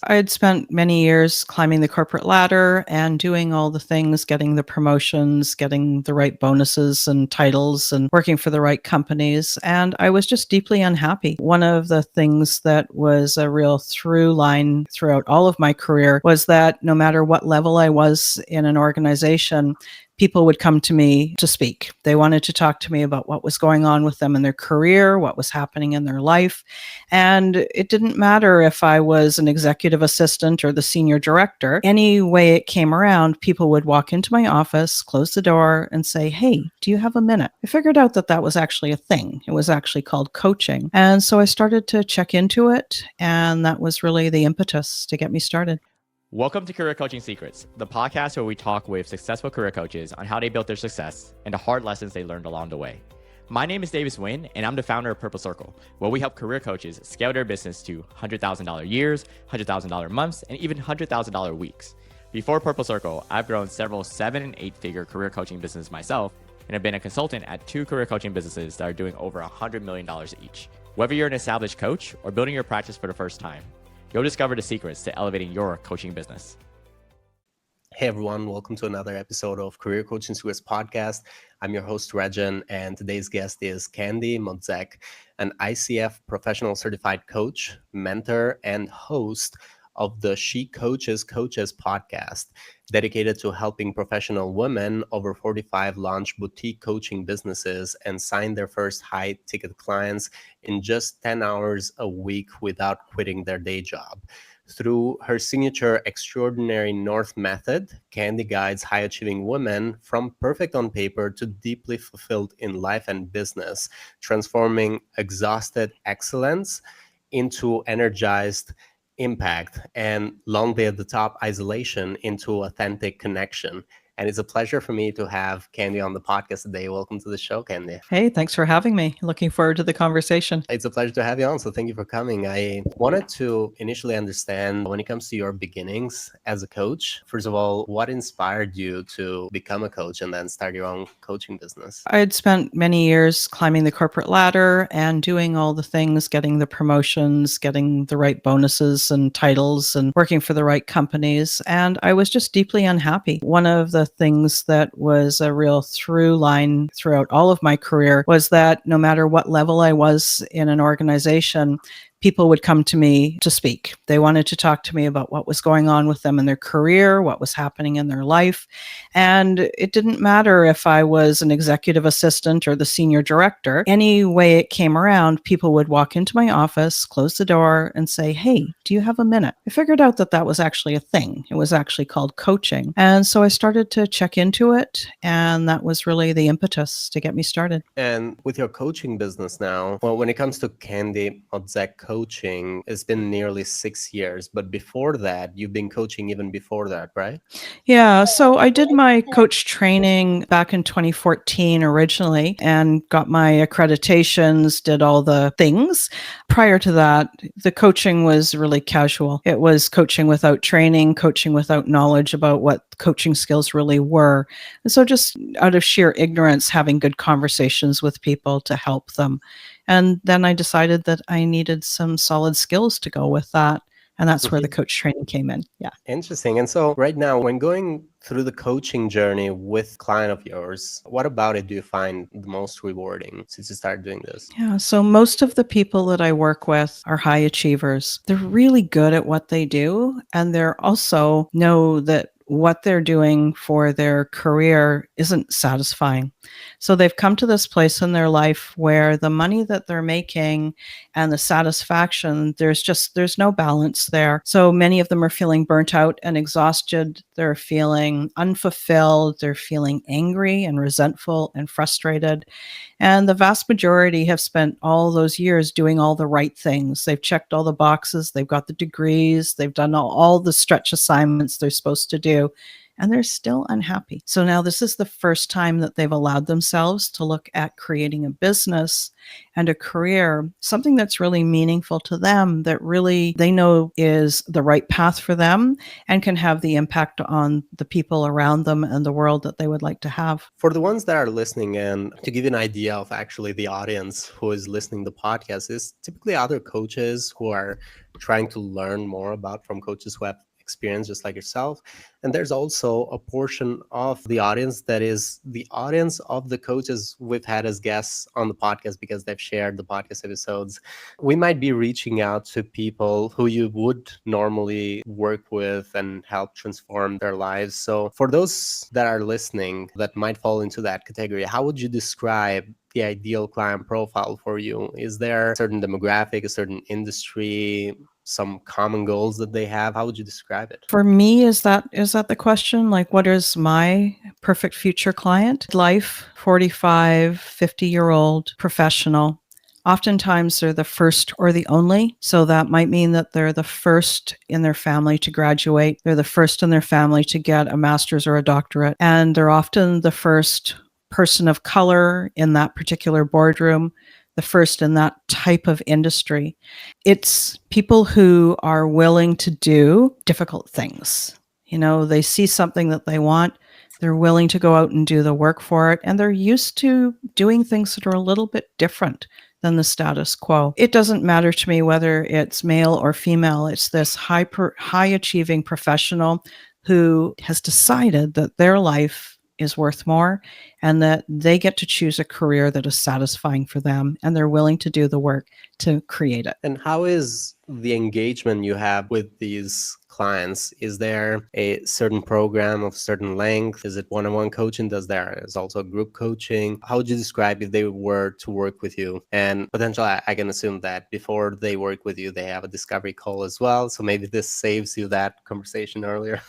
I had spent many years climbing the corporate ladder and doing all the things, getting the promotions, getting the right bonuses and titles, and working for the right companies. And I was just deeply unhappy. One of the things that was a real through line throughout all of my career was that no matter what level I was in an organization, people would come to me to speak. They wanted to talk to me about what was going on with them in their career, what was happening in their life. And it didn't matter if I was an executive assistant or the senior director. Any way it came around, people would walk into my office, close the door, and say, "Hey, do you have a minute?" I figured out that that was actually a thing. It was actually called coaching. And so I started to check into it. And that was really the impetus to get me started. Welcome to Career Coaching Secrets, the podcast where we talk with successful career coaches on how they built their success and the hard lessons they learned along the way. My name is Davis Nguyen, and I'm the founder of Purple Circle, where we help career coaches scale their business to $100,000 years, $100,000 months, and even $100,000 weeks. Before Purple Circle, I've grown several 7- and 8-figure career coaching businesses myself, and have been a consultant at 2 career coaching businesses that are doing over $100 million each. Whether you're an established coach or building your practice for the first time, you'll discover the secrets to elevating your coaching business. Hey everyone, welcome to another episode of Career Coaching Secrets podcast. I'm your host, Regin, and today's guest is Candy Motzek, an ICF professional certified coach, mentor, and host of the She Coaches podcast, dedicated to helping professional women over 45 launch boutique coaching businesses and sign their first high-ticket clients in just 10 hours a week without quitting their day job. Through her signature Extraordinary North method, Candy guides high-achieving women from perfect on paper to deeply fulfilled in life and business, transforming exhausted excellence into energized impact and lonely at the top isolation into authentic connection. And it's a pleasure for me to have Candy on the podcast today. Welcome to the show, Candy. Hey, thanks for having me. Looking forward to the conversation. It's a pleasure to have you on, so thank you for coming. I wanted to initially understand, when it comes to your beginnings as a coach, first of all, what inspired you to become a coach and then start your own coaching business? I had spent many years climbing the corporate ladder and doing all the things, getting the promotions, getting the right bonuses and titles, and working for the right companies. And I was just deeply unhappy. One of the things that was a real through line throughout all of my career was that no matter what level I was in an organization, people would come to me to speak. They wanted to talk to me about what was going on with them in their career, what was happening in their life. And it didn't matter if I was an executive assistant or the senior director. Any way it came around, people would walk into my office, close the door, and say, "Hey, do you have a minute?" I figured out that that was actually a thing. It was actually called coaching. And so I started to check into it. And that was really the impetus to get me started. And with your coaching business now, well, when it comes to Candy Motzek coaching, it's been nearly 6 years. But before that, you've been coaching even before that, right? Yeah, so I did my coach training back in 2014 originally and got my accreditations, did all the things. Prior to that, the coaching was really casual. It was coaching without training, coaching without knowledge about what coaching skills really were. And so just out of sheer ignorance, having good conversations with people to help them. And then I decided that I needed some solid skills to go with that. And that's where the coach training came in. Yeah. Interesting. And so right now, when going through the coaching journey with a client of yours, what about it do you find the most rewarding since you started doing this? Yeah. So most of the people that I work with are high achievers. They're really good at what they do. And they're also know that what they're doing for their career isn't satisfying. So they've come to this place in their life where the money that they're making and the satisfaction, there's no balance there. So many of them are feeling burnt out and exhausted. They're feeling unfulfilled. They're feeling angry and resentful and frustrated. And the vast majority have spent all those years doing all the right things. They've checked all the boxes. They've got the degrees. They've done all the stretch assignments they're supposed to do. And they're still unhappy. So now this is the first time that they've allowed themselves to look at creating a business and a career, something that's really meaningful to them, that really they know is the right path for them and can have the impact on the people around them and the world that they would like to have. For the ones that are listening, and to give you an idea of actually the audience who is listening to the podcast, is typically other coaches who are trying to learn more about from coaches who have experience just like yourself. And there's also a portion of the audience that is the audience of the coaches we've had as guests on the podcast because they've shared the podcast episodes. We might be reaching out to people who you would normally work with and help transform their lives. So for those that are listening that might fall into that category, how would you describe the ideal client profile for you? Is there a certain demographic, a certain industry, some common goals that they have? How would you describe it? For me, is that the question? Like, what is my perfect future client? Life, 45, 50-year-old professional. Oftentimes they're the first or the only. So that might mean that they're the first in their family to graduate. They're the first in their family to get a master's or a doctorate. And they're often the first person of color in that particular boardroom, the first in that type of industry. It's people who are willing to do difficult things. They see something that they want, they're willing to go out and do the work for it, and they're used to doing things that are a little bit different than the status quo. It doesn't matter to me whether it's male or female. It's this high achieving professional who has decided that their life is worth more and that they get to choose a career that is satisfying for them, and they're willing to do the work to create it. And how is the engagement you have with these clients? Is there a certain program of certain length? Is it one-on-one coaching? Is also group coaching? How would you describe if they were to work with you? And potentially, I can assume that before they work with you, they have a discovery call as well. So maybe this saves you that conversation earlier.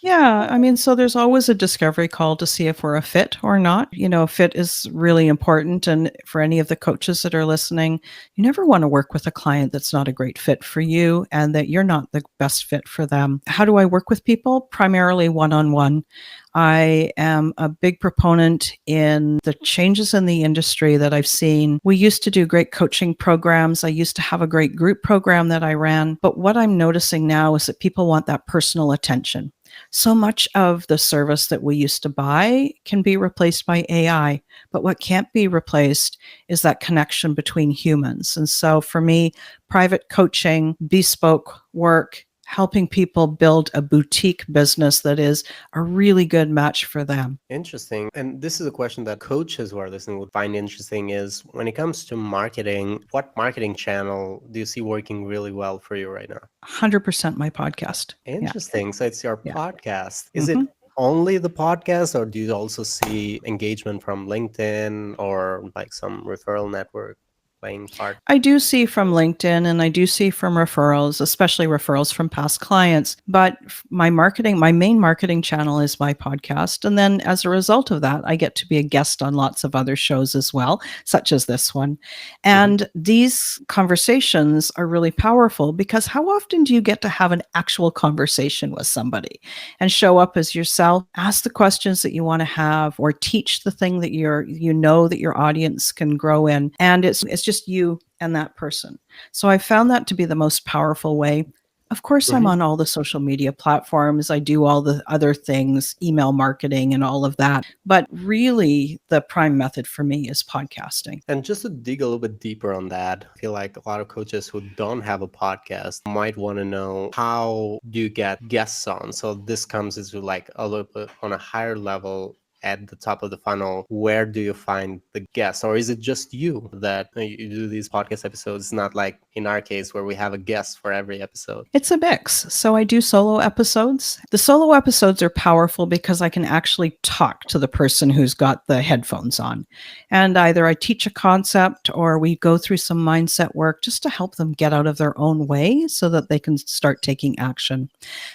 Yeah, so there's always a discovery call to see if we're a fit or not. Fit is really important. And for any of the coaches that are listening, you never want to work with a client that's not a great fit for you and that you're not the best fit for them. How do I work with people? Primarily one-on-one. I am a big proponent in the changes in the industry that I've seen. We used to do great coaching programs. I used to have a great group program that I ran. But what I'm noticing now is that people want that personal attention. So much of the service that we used to buy can be replaced by AI, but what can't be replaced is that connection between humans. And so for me, private coaching, bespoke work, helping people build a boutique business that is a really good match for them. Interesting. And this is a question that coaches who are listening would find interesting is when it comes to marketing, what marketing channel do you see working really well for you right now? 100% my podcast. Interesting. So it's your Yeah. podcast. Is it only the podcast, or do you also see engagement from LinkedIn or like some referral network playing part? I do see from LinkedIn and I do see from referrals, especially referrals from past clients. But my main marketing channel is my podcast. And then as a result of that, I get to be a guest on lots of other shows as well, such as this one. And these conversations are really powerful because how often do you get to have an actual conversation with somebody and show up as yourself, ask the questions that you want to have, or teach the thing that that your audience can grow in. And it's just you and that person. So I found that to be the most powerful way. Of course, I'm on all the social media platforms. I do all the other things, email marketing and all of that. But really, the prime method for me is podcasting. And just to dig a little bit deeper on that, I feel like a lot of coaches who don't have a podcast might want to know, how do you get guests on? So this comes into like a little bit on a higher level. At the top of the funnel, where do you find the guests? Or is it just you that you do these podcast episodes? Not like in our case where we have a guest for every episode. It's a mix. So I do solo episodes. The solo episodes are powerful because I can actually talk to the person who's got the headphones on. And either I teach a concept or we go through some mindset work just to help them get out of their own way so that they can start taking action.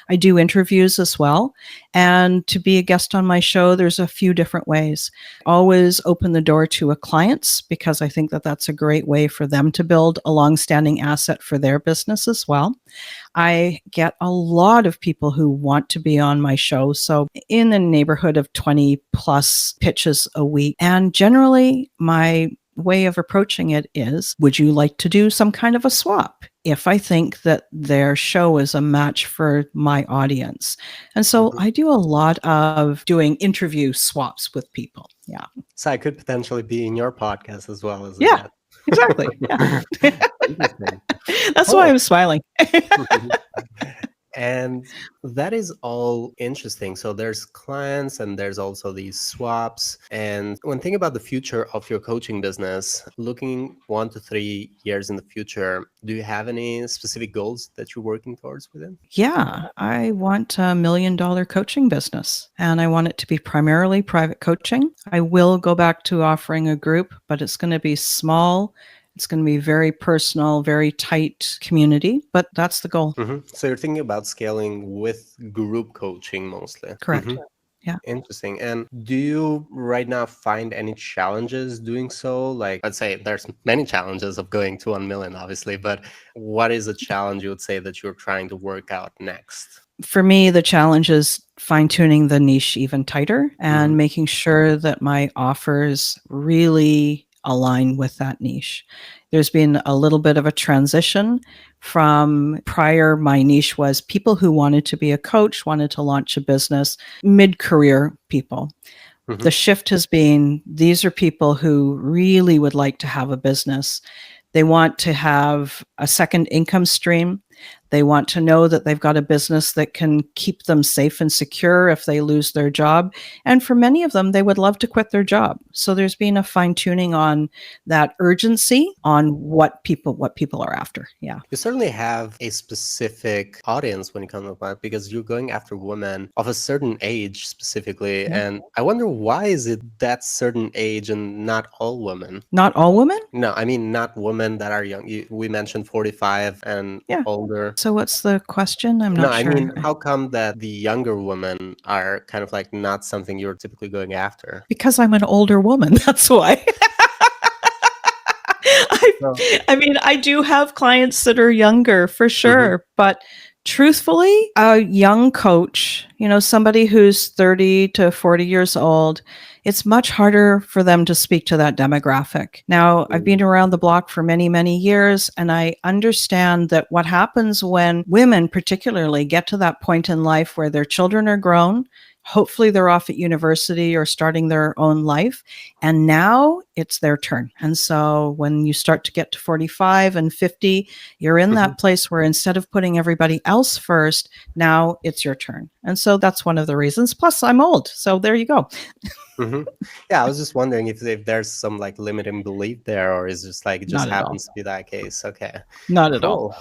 I do interviews as well. And to be a guest on my show, there's a few different ways. Always open the door to clients because I think that that's a great way for them to build a long-standing asset for their business as well. I get a lot of people who want to be on my show. So in the neighborhood of 20 plus pitches a week. And generally my way of approaching it is, would you like to do some kind of a swap if I think that their show is a match for my audience? And so I do a lot of doing interview swaps with people. Yeah. So I could potentially be in your podcast as well as Yeah. Exactly. Yeah. Interesting. That's why Oh. I'm smiling. And that is all interesting. So there's clients and there's also these swaps. And when thinking about the future of your coaching business, looking 1 to 3 years in the future, do you have any specific goals that you're working towards within? Yeah, I want a $1 million coaching business and I want it to be primarily private coaching. I will go back to offering a group, but it's going to be small. It's going to be very personal, very tight community, but that's the goal. So you're thinking about scaling with group coaching mostly. Correct. Yeah. Interesting. And do you right now find any challenges doing so? Like, let's say there's many challenges of going to 1 million, obviously, but what is a challenge you would say that you're trying to work out next? For me, the challenge is fine tuning the niche even tighter and making sure that my offers really align with that niche. There's been a little bit of a transition from prior. My niche was people who wanted to be a coach, wanted to launch a business, mid career people. The shift has been these are people who really would like to have a business. They want to have a second income stream. They want to know that they've got a business that can keep them safe and secure if they lose their job. And for many of them, they would love to quit their job. So there's been a fine tuning on that urgency on what people are after. Yeah. You certainly have a specific audience when it comes to that because you're going after women of a certain age specifically. Yeah. And I wonder, why is it that certain age and not all women? Not all women? No, I mean, not women that are young. We mentioned 45 and Yeah. older. So what's the question? I'm No, not I sure. mean, how come that the younger women are kind of like not something you're typically going after? Because I'm an older woman. That's why. So, I mean, I do have clients that are younger for sure, but truthfully, a young coach, somebody who's 30 to 40 years old, it's much harder for them to speak to that demographic. Now, I've been around the block for many, many years, and I understand that what happens when women, particularly, get to that point in life where their children are grown. Hopefully, they're off at university or starting their own life. And now it's their turn. And so when you start to get to 45 and 50, you're in that place where instead of putting everybody else first, now it's your turn. And so that's one of the reasons. Plus, I'm old. So there you go. Yeah, I was just wondering if there's some like limiting belief there, or is just like it just Not at all. happens to be that case. Okay, Not at all. cool.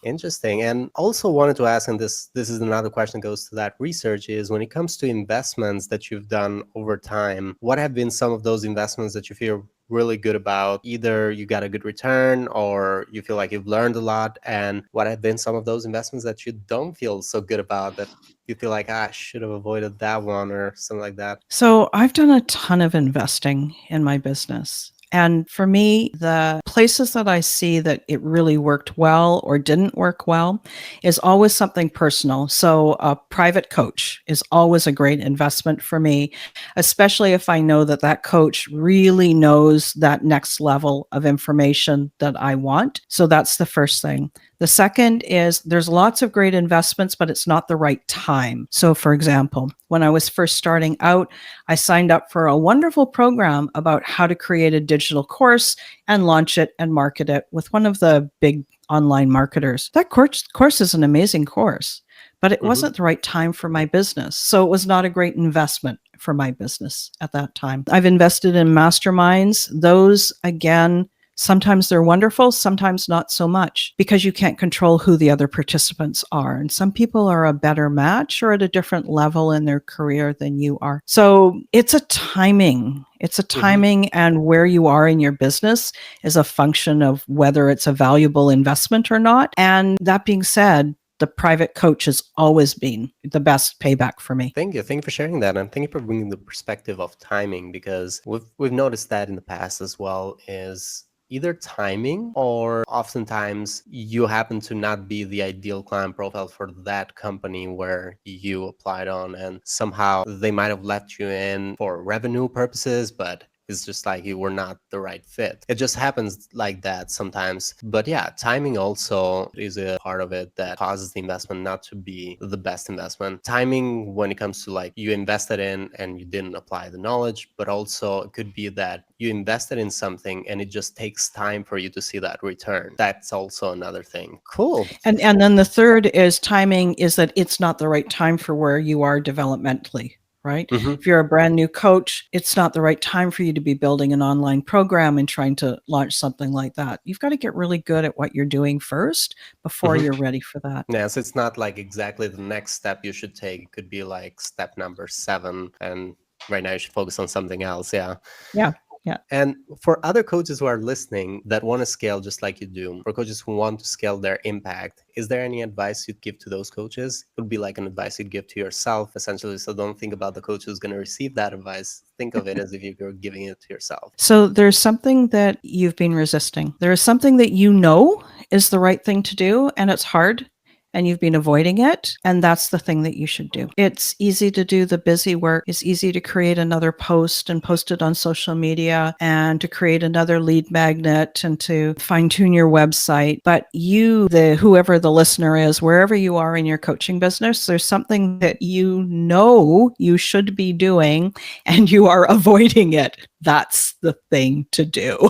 Interesting. And also wanted to ask, and this is another question that goes to that research, is when it comes to investments that you've done over time, what have been some of those investments that you feel really good about? Either you got a good return or you feel like you've learned a lot. And what have been some of those investments that you don't feel so good about, that you feel like, I should have avoided that one or something like that? So I've done a ton of investing in my business. And for me, the places that I see that it really worked well or didn't work well is always something personal. So a private coach is always a great investment for me, especially if I know that that coach really knows that next level of information that I want. So that's the first thing. The second is there's lots of great investments, but it's not the right time. So, for example, when I was first starting out, I signed up for a wonderful program about how to create a digital course and launch it and market it with one of the big online marketers. That course is an amazing course, but it wasn't the right time for my business. So it was not a great investment for my business at that time. I've invested in masterminds. Those, again, sometimes they're wonderful, sometimes not so much, because you can't control who the other participants are. And some people are a better match or at a different level in their career than you are. So it's a timing. It's a timing, and where you are in your business is a function of whether it's a valuable investment or not. And that being said, the private coach has always been the best payback for me. Thank you. Thank you for sharing that. And thank you for bringing the perspective of timing, because we've noticed that in the past as well, is either timing or oftentimes you happen to not be the ideal client profile for that company where you applied on, and somehow they might have let you in for revenue purposes, but It's just like you were not the right fit. It just happens like that sometimes. But yeah, timing also is a part of it that causes the investment not to be the best investment. Timing when it comes to like you invested in and you didn't apply the knowledge, but also it could be that you invested in something and it just takes time for you to see that return. That's also another thing. Cool. And then the third is timing, is that it's not the right time for where you are developmentally. Right? Mm-hmm. If you're a brand new coach, it's not the right time for you to be building an online program and trying to launch something like that. You've got to get really good at what you're doing first before you're ready for that. Yeah, so it's not like exactly the next step you should take. It could be like step number 7, and right now you should focus on something else. Yeah. Yeah. Yeah. And for other coaches who are listening that want to scale just like you do, for coaches who want to scale their impact, is there any advice you'd give to those coaches? It would be like an advice you'd give to yourself, essentially. So don't think about the coach who's going to receive that advice. Think of it as if you're giving it to yourself. So there's something that you've been resisting. There is something that you know is the right thing to do, and it's hard, and you've been avoiding it, and that's the thing that you should do. It's easy to do the busy work. It's easy to create another post and post it on social media and to create another lead magnet and to fine-tune your website. But you, whoever the listener is, wherever you are in your coaching business, there's something that you know you should be doing and you are avoiding it. That's the thing to do.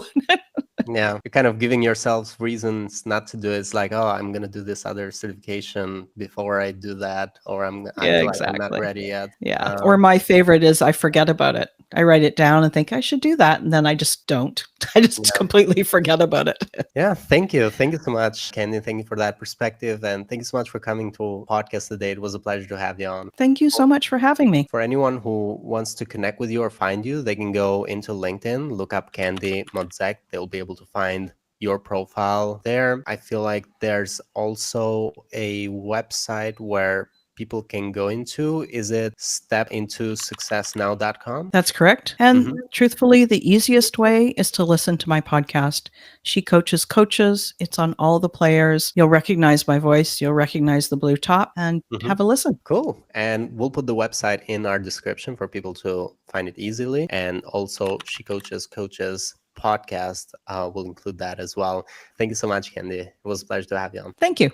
Yeah, you're kind of giving yourselves reasons not to do it. It's like, oh, I'm going to do this other certification before I do that, or I feel like I'm not ready yet. Yeah. Or my favorite is I forget about it. I write it down and think I should do that, and then I just don't. I just completely forget about it. Yeah, thank you. Thank you so much, Candy. Thank you for that perspective, and thank you so much for coming to podcast today. It was a pleasure to have you on. Thank you so much for having me. For anyone who wants to connect with you or find you, they can go into LinkedIn, look up Candy Motzek. They'll be able to find your profile there. I feel like there's also a website where people can go into. Is it stepintosuccessnow.com? That's correct. And truthfully, the easiest way is to listen to my podcast. She coaches coaches. It's on all the players. You'll recognize my voice. You'll recognize the blue top, and have a listen. Cool. And we'll put the website in our description for people to find it easily. And also She Coaches Coaches podcast will include that as well. Thank you so much, Candy. It was a pleasure to have you on. Thank you.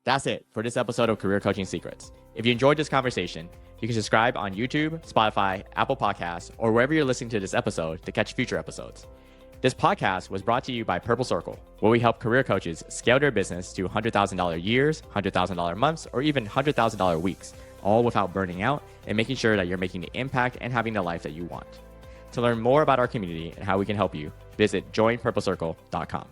That's it for this episode of Career Coaching Secrets. If you enjoyed this conversation, you can subscribe on YouTube, Spotify, Apple Podcasts, or wherever you're listening to this episode to catch future episodes. This podcast was brought to you by Purple Circle, where we help career coaches scale their business to $100,000 years, $100,000 months, or even $100,000 weeks, all without burning out and making sure that you're making the impact and having the life that you want. To learn more about our community and how we can help you, visit joinpurplecircle.com.